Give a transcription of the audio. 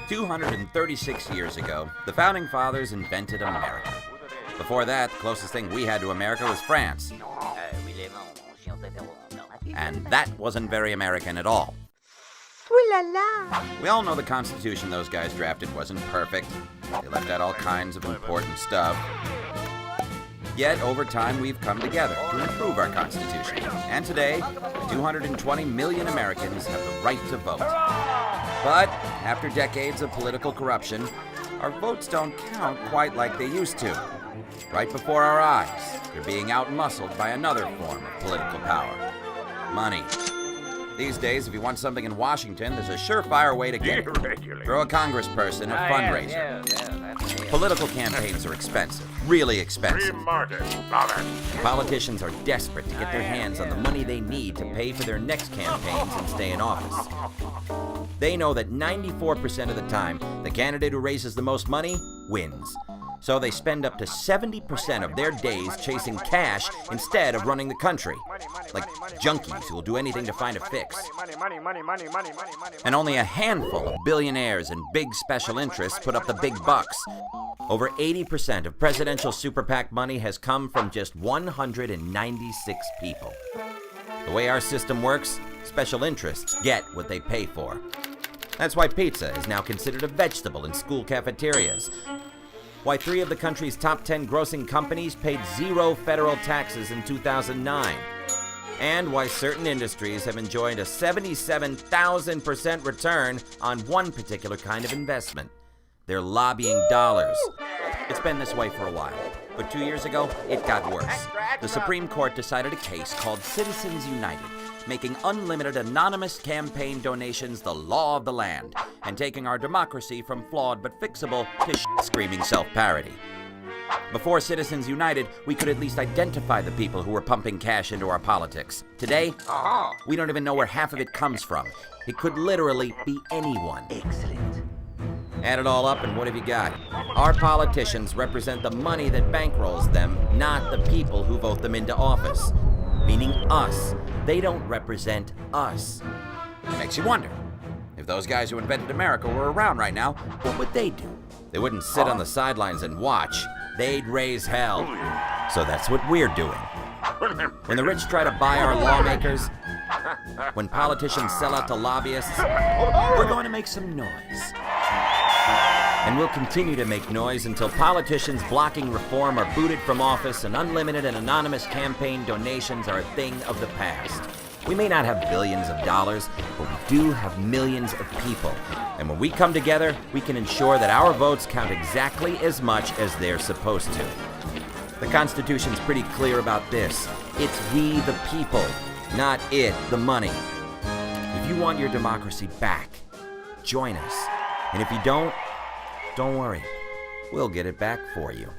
236 years ago, the Founding Fathers invented America. Before that, the closest thing we had to America was France. And that wasn't very American at all. Ooh la la! We all know the Constitution those guys drafted wasn't perfect. They left out all kinds of important stuff. Yet, over time, we've come together to improve our Constitution. And today, 220 million Americans have the right to vote. But after decades of political corruption, our votes don't count quite like they used to. Right before our eyes, they're being outmuscled by another form of political power: money. These days, if you want something in Washington, there's a surefire way to get it. Throw a congressperson a fundraiser. Political campaigns are expensive, really expensive. Politicians are desperate to get their hands on the money they need to pay for their next campaigns and stay in office. They know that 94% of the time, the candidate who raises the most money wins. So they spend up to 70% of their days chasing cash instead of running the country. Like junkies who will do anything to find a fix. And only a handful of billionaires and big special interests put up the big bucks. Over 80% of presidential super PAC money has come from just 196 people. The way our system works, special interests get what they pay for. That's why pizza is now considered a vegetable in school cafeterias. Why 3 of the country's top 10 grossing companies paid 0 federal taxes in 2009. And why certain industries have enjoyed a 77,000% return on one particular kind of investment. They're lobbying dollars. It's been this way for a while, but 2 years ago, it got worse. The Supreme Court decided a case called Citizens United, making unlimited anonymous campaign donations the law of the land, and taking our democracy from flawed but fixable to screaming self-parody. Before Citizens United, we could at least identify the people who were pumping cash into our politics. Today, we don't even know where half of it comes from. It could literally be anyone. Excellent. Add it all up, and what have you got? Our politicians represent the money that bankrolls them, not the people who vote them into office. Meaning us. They don't represent us. It makes you wonder. If those guys who invented America were around right now, what would they do? They wouldn't sit on the sidelines and watch. They'd raise hell. So that's what we're doing. When the rich try to buy our lawmakers, when politicians sell out to lobbyists, we're going to make some noise. And we'll continue to make noise until politicians blocking reform are booted from office and unlimited and anonymous campaign donations are a thing of the past. We may not have billions of dollars, but we do have millions of people. And when we come together, we can ensure that our votes count exactly as much as they're supposed to. The Constitution's pretty clear about this. It's we the people, not it the money. If you want your democracy back, join us. And if you don't worry, we'll get it back for you.